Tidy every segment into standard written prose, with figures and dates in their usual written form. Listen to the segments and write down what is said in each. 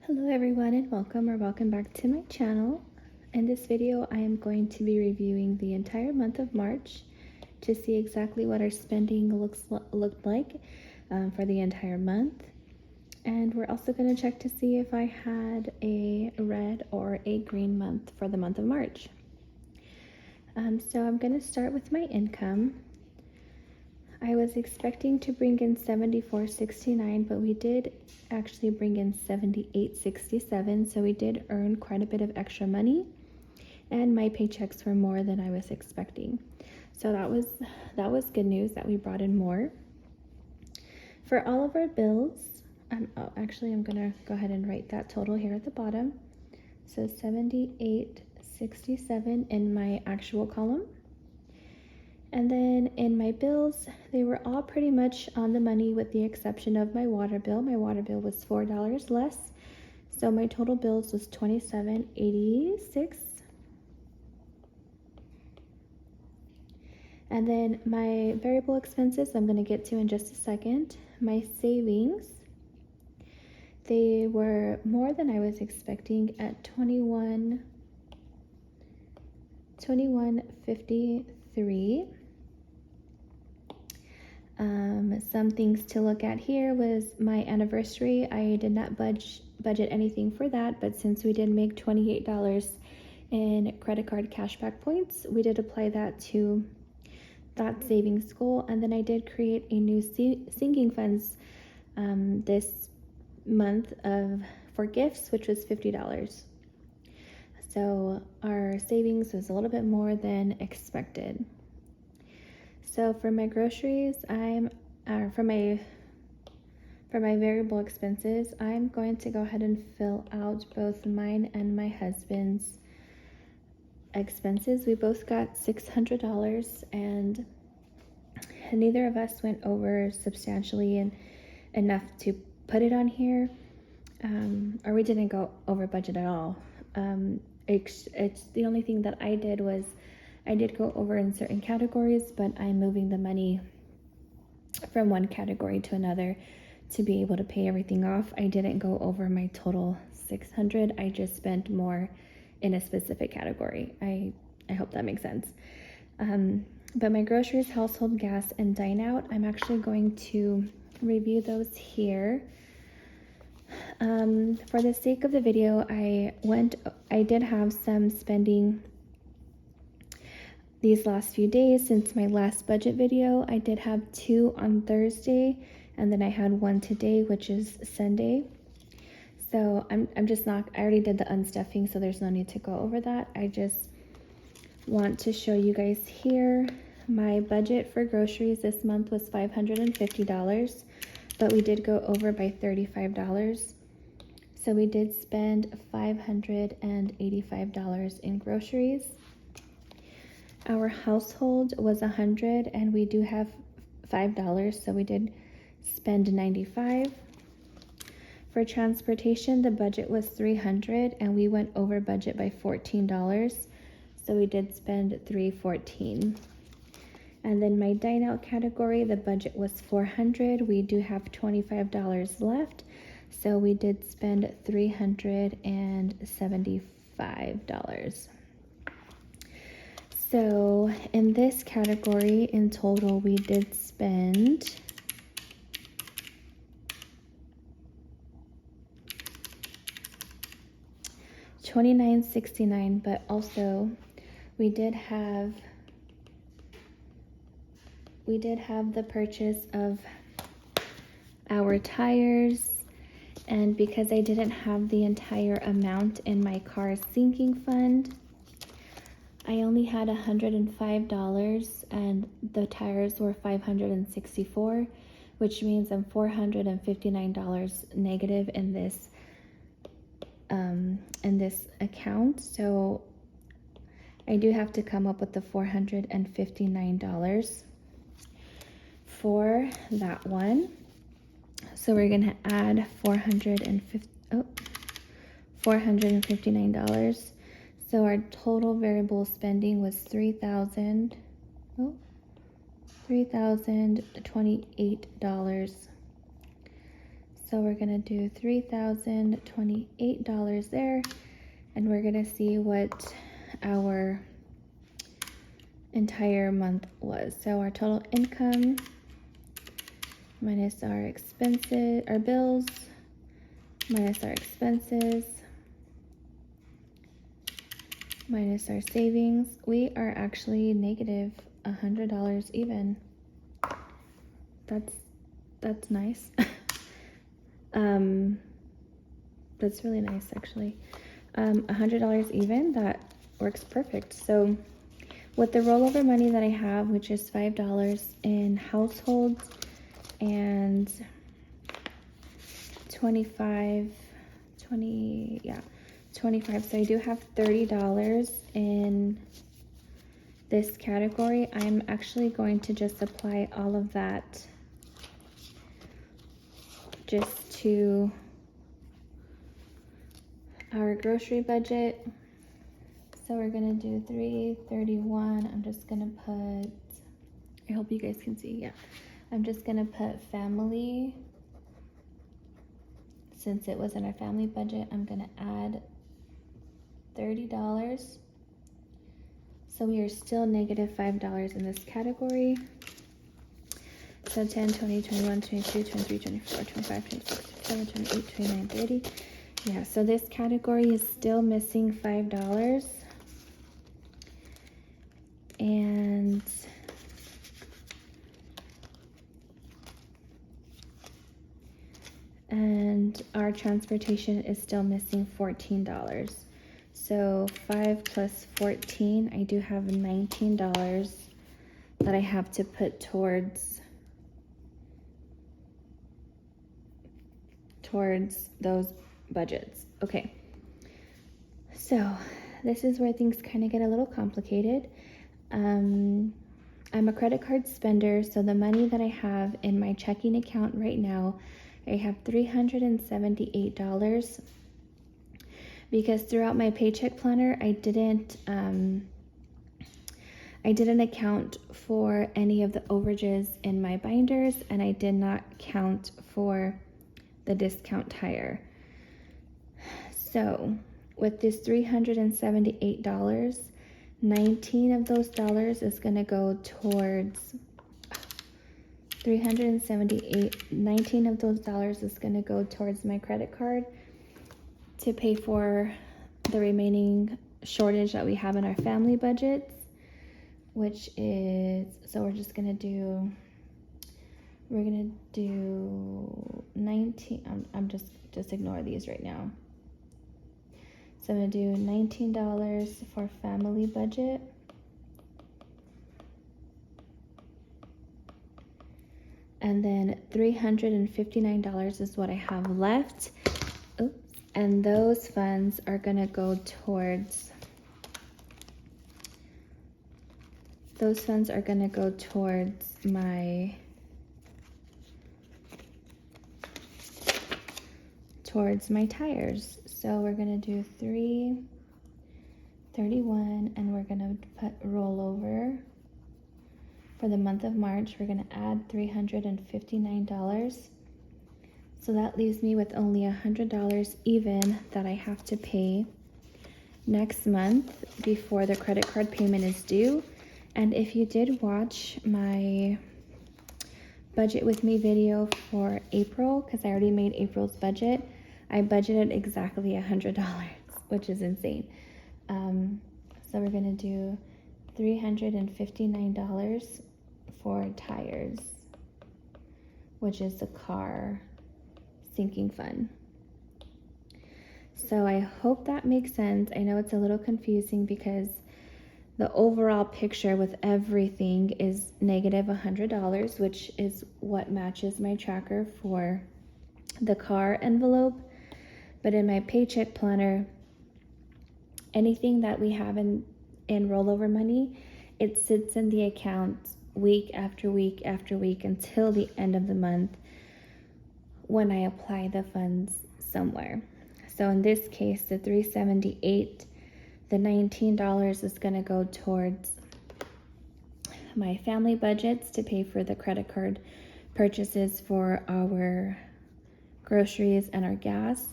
Hello everyone and welcome back to my channel. In this video I am going to be reviewing the entire month of March to see exactly what our spending looked like for the entire month. And we're also going to check to see if I had a red or a green month for the month of March. So I'm going to start with my income. I was expecting to bring in $74.69, but we did actually bring in $78.67, so we did earn quite a bit of extra money, and my paychecks were more than I was expecting. So that was good news that we brought in more. For all of our bills, actually I'm gonna go ahead and write that total here at the bottom. So $78.67 in my actual column. And then in my bills, they were all pretty much on the money with the exception of my water bill. My water bill was $4 less. So my total bills was $27.86. And then my variable expenses, I'm going to get to in just a second. My savings, they were more than I was expecting at $21.53. Some things to look at here was my anniversary. I did not budget anything for that, but since we did make $28 in credit card cashback points, we did apply that to that savings goal. And then I did create a new sinking funds this month for gifts, which was $50. So our savings was a little bit more than expected. So for my groceries, for my variable expenses, I'm going to go ahead and fill out both mine and my husband's expenses. We both got $600, and neither of us went over substantially and enough to put it on here, or we didn't go over budget at all. It's the only thing that I did was I did go over in certain categories, but I'm moving the money from one category to another to be able to pay everything off. I didn't go over my total $600. I just spent more in a specific category. I hope that makes sense. But my groceries, household gas, and dine out, I'm actually going to review those here. For the sake of the video, I did have some spending these last few days since my last budget video. I did have 2 on Thursday, and then I had 1 today, which is Sunday. So I'm just not, I already did the unstuffing, so there's no need to go over that. I just want to show you guys here. My budget for groceries this month was $550, but we did go over by $35. So we did spend $585 in groceries. Our household was $100, and we do have $5, so we did spend $95. For transportation, the budget was $300, and we went over budget by $14, so we did spend $314. And then my dine out category, the budget was $400. We do have $25 left, so we did spend $375. So in this category, in total, we did spend $29.69, but also we did have the purchase of our tires, and because I didn't have the entire amount in my car sinking fund, I only had $105, and the tires were $564, which means I'm $459 negative in this account. So I do have to come up with the $459 for that one. So we're gonna add $459. So our total variable spending was $3,028. So So we're gonna do $3,028 there, and we're gonna see what our entire month was. So our total income minus our expenses, our bills, minus our expenses, minus our savings, we are actually negative $100 even. That's nice. That's really nice actually. $100 even, that works perfect. So with the rollover money that I have, which is $5 in households and 25, so I do have $30 in this category. I'm actually going to just apply all of that just to our grocery budget. So we're gonna do $331. I'm just gonna put, I hope you guys can see, yeah. I'm just gonna put family. Since it was in our family budget, I'm gonna add $30. So we are still negative $5 in this category. So 10, 20, 21, 22, 23, 24, 25, 26, 27, 28, 29, 30. Yeah, so this category is still missing $5. And our transportation is still missing $14. So 5 plus 14, I do have $19 that I have to put towards those budgets. Okay, so this is where things kind of get a little complicated. I'm a credit card spender, so the money that I have in my checking account right now, I have $378 because throughout my paycheck planner, I didn't account for any of the overages in my binders, and I did not count for the discount tire. So with this $378, 19 of those dollars is going to go towards 19 of those dollars is going to go towards my credit card to pay for the remaining shortage that we have in our family budgets, which is, so we're going to do 19, I'm just ignore these right now. So I'm going to do $19 for family budget. And then $359 is what I have left. Oops. And those funds are going to go towards my tires. So we're going to do $331, and we're going to put rollover. For the month of March, we're going to add $359. So that leaves me with only $100 even that I have to pay next month before the credit card payment is due. And if you did watch my budget with me video for April, because I already made April's budget, I budgeted exactly $100, which is insane. So we're going to do $359 for tires, which is the car sinking fund. So I hope that makes sense. I know it's a little confusing because the overall picture with everything is negative $100, which is what matches my tracker for the car envelope. But in my paycheck planner, anything that we have in rollover money, it sits in the account week after week after week until the end of the month when I apply the funds somewhere. So in this case, the $378, the $19 is going to go towards my family budgets to pay for the credit card purchases for our groceries and our gas.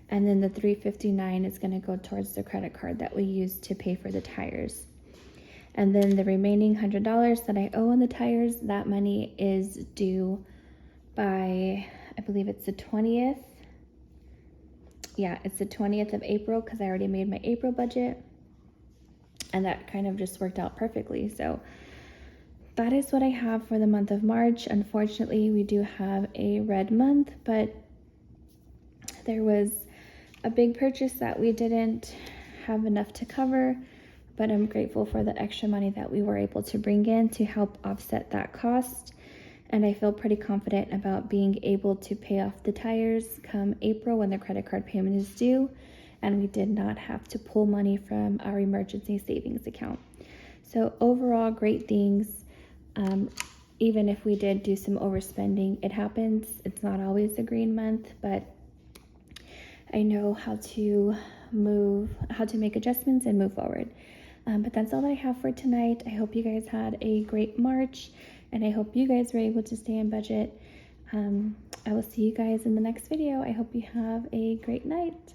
And then the $359 is going to go towards the credit card that we use to pay for the tires. And then the remaining $100 that I owe on the tires, that money is due by, I believe it's the 20th. Yeah, it's the 20th of April because I already made my April budget. And that kind of just worked out perfectly. So that is what I have for the month of March. Unfortunately, we do have a red month, but there was a big purchase that we didn't have enough to cover. But I'm grateful for the extra money that we were able to bring in to help offset that cost. And I feel pretty confident about being able to pay off the tires come April when the credit card payment is due. And we did not have to pull money from our emergency savings account. So overall, great things. Even if we did do some overspending, it happens. It's not always a green month, but I know how to make adjustments and move forward. But that's all that I have for tonight. I hope you guys had a great March, and I hope you guys were able to stay on budget. I will see you guys in the next video. I hope you have a great night.